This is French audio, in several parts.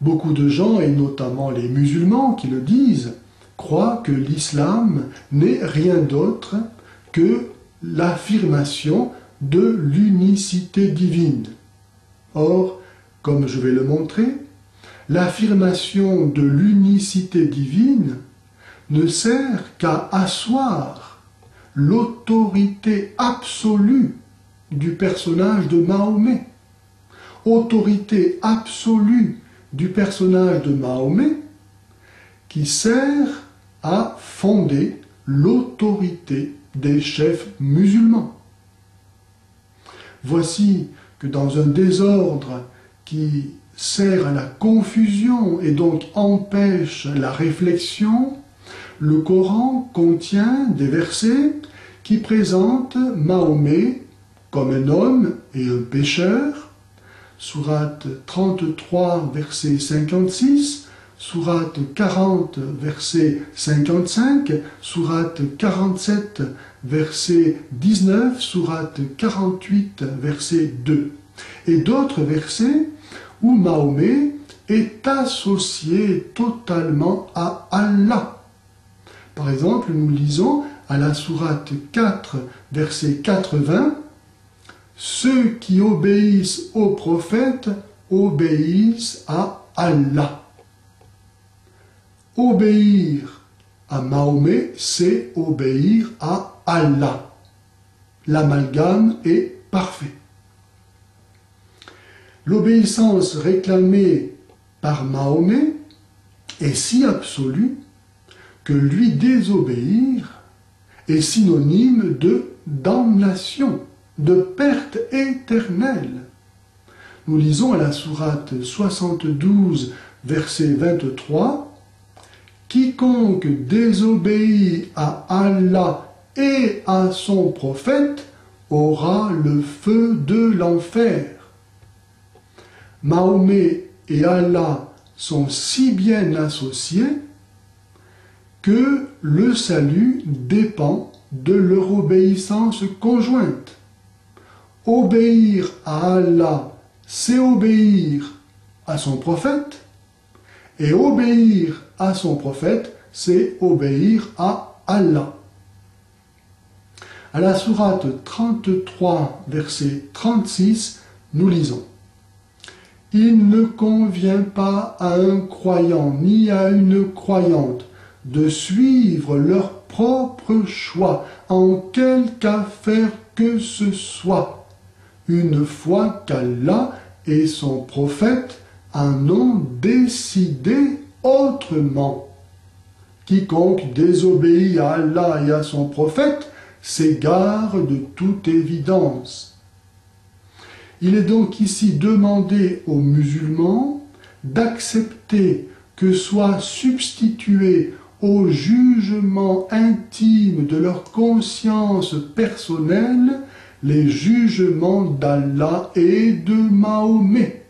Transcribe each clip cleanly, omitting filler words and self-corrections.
Beaucoup de gens, et notamment les musulmans qui le disent, croient que l'islam n'est rien d'autre que l'affirmation de l'unicité divine. Or, comme je vais le montrer, l'affirmation de l'unicité divine ne sert qu'à asseoir l'autorité absolue du personnage de Mahomet. Autorité absolue du personnage de Mahomet qui sert à fonder l'autorité des chefs musulmans. Voici que dans un désordre qui sert à la confusion et donc empêche la réflexion, le Coran contient des versets qui présentent Mahomet comme un homme et un pécheur. Sourate 33, verset 56, sourate 40, verset 55, sourate 47, verset 19, sourate 48, verset 2. Et d'autres versets où Mahomet est associé totalement à Allah. Par exemple, nous lisons à la sourate 4, verset 80, « Ceux qui obéissent au prophète obéissent à Allah ». Obéir à Mahomet, c'est obéir à Allah. L'amalgame est parfait. L'obéissance réclamée par Mahomet est si absolue que lui désobéir est synonyme de damnation, de perte éternelle. Nous lisons à la sourate 72, verset 23, « Quiconque désobéit à Allah et à son prophète aura le feu de l'enfer. » Mahomet et Allah sont si bien associés que le salut dépend de leur obéissance conjointe. Obéir à Allah, c'est obéir à son prophète, et obéir à son prophète, c'est obéir à Allah. À la sourate 33, verset 36, nous lisons « Il ne convient pas à un croyant ni à une croyante de suivre leur propre choix en quelque affaire que ce soit, une fois qu'Allah et son prophète en ont décidé autrement. Quiconque désobéit à Allah et à son prophète s'égare de toute évidence. » Il est donc ici demandé aux musulmans d'accepter que soit substitué au jugement intime de leur conscience personnelle les jugements d'Allah et de Mahomet.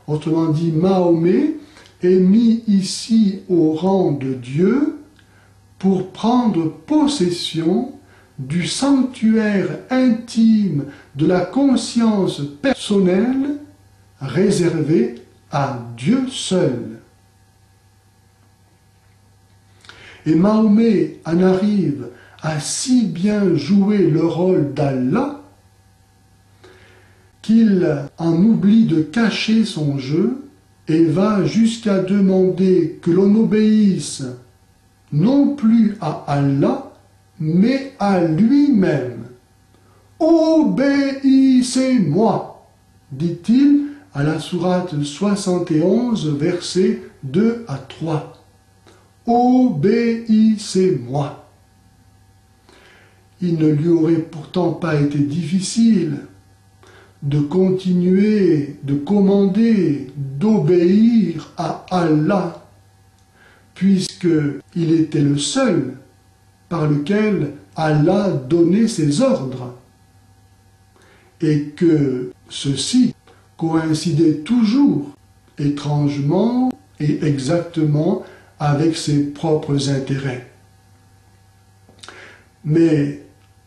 Autrement dit, Mahomet est mis ici au rang de Dieu pour prendre possession du sanctuaire intime de la conscience personnelle réservé à Dieu seul. Et Mahomet en arrive à si bien jouer le rôle d'Allah qu'il en oublie de cacher son jeu et va jusqu'à demander que l'on obéisse non plus à Allah, mais à lui-même. « Obéissez-moi » dit-il à la sourate 71, versets 2 à 3. « Obéissez-moi » Il ne lui aurait pourtant pas été difficile de continuer, de commander, d'obéir à Allah, puisqu'il était le seul par lequel Allah donnait ses ordres, et que ceci coïncidait toujours, étrangement et exactement, avec ses propres intérêts. Mais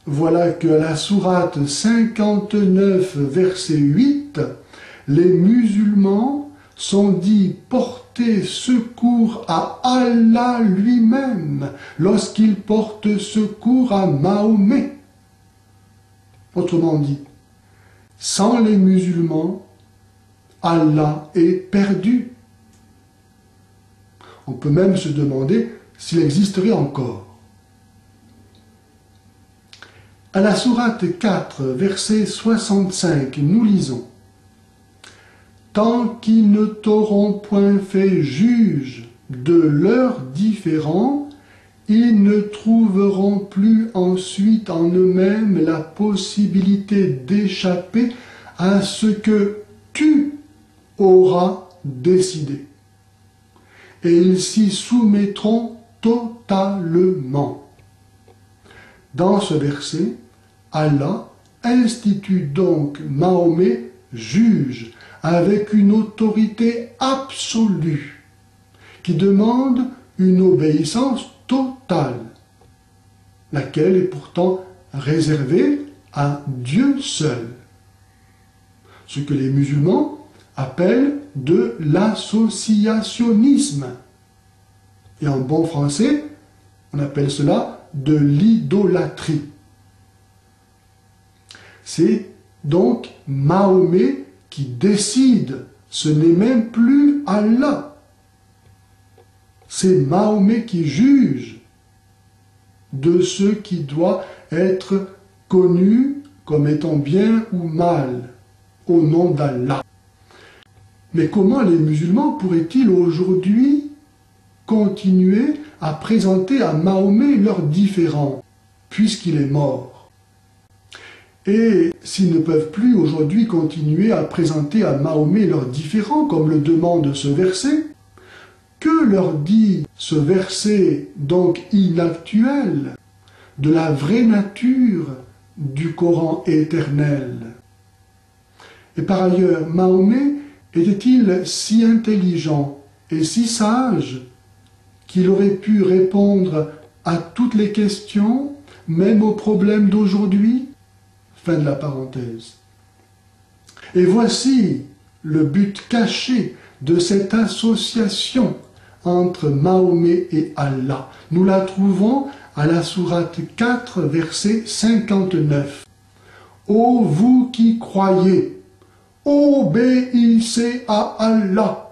voilà qu'à la sourate 59, verset 8, les musulmans sont dits porter secours à Allah lui-même lorsqu'ils portent secours à Mahomet. Autrement dit, sans les musulmans, Allah est perdu. On peut même se demander s'il existerait encore. À la sourate 4, verset 65, nous lisons: Tant qu'ils ne t'auront point fait juge de leurs différends, ils ne trouveront plus ensuite en eux-mêmes la possibilité d'échapper à ce que tu auras décidé. Et ils s'y soumettront totalement. Dans ce verset, Allah institue donc Mahomet juge avec une autorité absolue qui demande une obéissance totale, laquelle est pourtant réservée à Dieu seul. Ce que les musulmans appellent de l'associationnisme. Et en bon français, on appelle cela de l'idolâtrie. C'est donc Mahomet qui décide, ce n'est même plus Allah. C'est Mahomet qui juge de ce qui doit être connu comme étant bien ou mal, au nom d'Allah. Mais comment les musulmans pourraient-ils aujourd'hui continuer à présenter à Mahomet leurs différends, puisqu'il est mort? Et s'ils ne peuvent plus aujourd'hui continuer à présenter à Mahomet leurs différends, comme le demande ce verset, que leur dit ce verset donc inactuel de la vraie nature du Coran éternel? Et par ailleurs, Mahomet était-il si intelligent et si sage qu'il aurait pu répondre à toutes les questions, même aux problèmes d'aujourd'hui? Fin de la parenthèse. Et voici le but caché de cette association entre Mahomet et Allah. Nous la trouvons à la sourate 4, verset 59. Ô vous qui croyez, obéissez à Allah,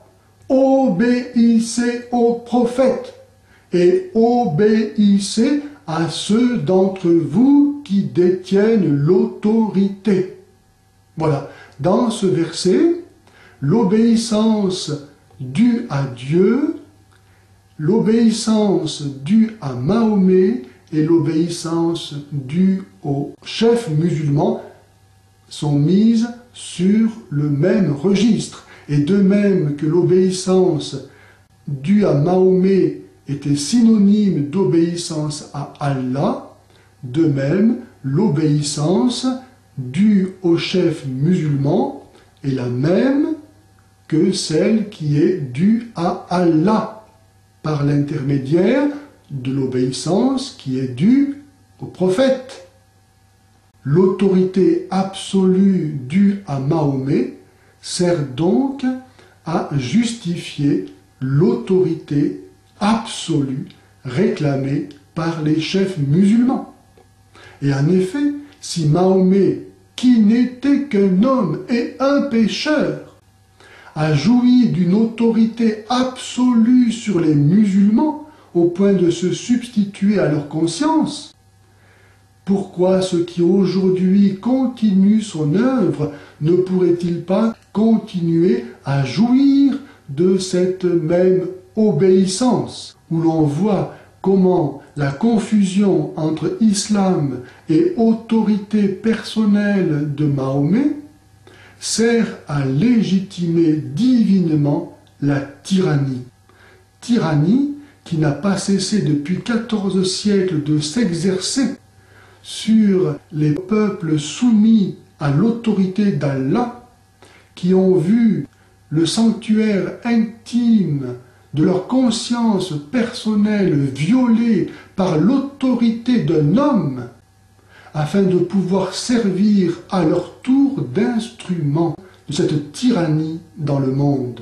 obéissez aux prophètes et obéissez à ceux d'entre vous qui détiennent l'autorité. Voilà, dans ce verset, l'obéissance due à Dieu, l'obéissance due à Mahomet et l'obéissance due aux chefs musulmans sont mises sur le même registre. Et de même que l'obéissance due à Mahomet était synonyme d'obéissance à Allah, de même, l'obéissance due aux chefs musulmans est la même que celle qui est due à Allah, par l'intermédiaire de l'obéissance qui est due au prophète. L'autorité absolue due à Mahomet sert donc à justifier l'autorité absolue réclamée par les chefs musulmans. Et en effet, si Mahomet, qui n'était qu'un homme et un pécheur, a joui d'une autorité absolue sur les musulmans au point de se substituer à leur conscience, pourquoi ceux qui aujourd'hui continuent son œuvre ne pourraient-ils pas continuer à jouir de cette même obéissance, où l'on voit comment la confusion entre islam et autorité personnelle de Mahomet sert à légitimer divinement la tyrannie. Tyrannie qui n'a pas cessé depuis 14 siècles de s'exercer sur les peuples soumis à l'autorité d'Allah, qui ont vu le sanctuaire intime de leur conscience personnelle violée par l'autorité d'un homme, afin de pouvoir servir à leur tour d'instrument de cette tyrannie dans le monde.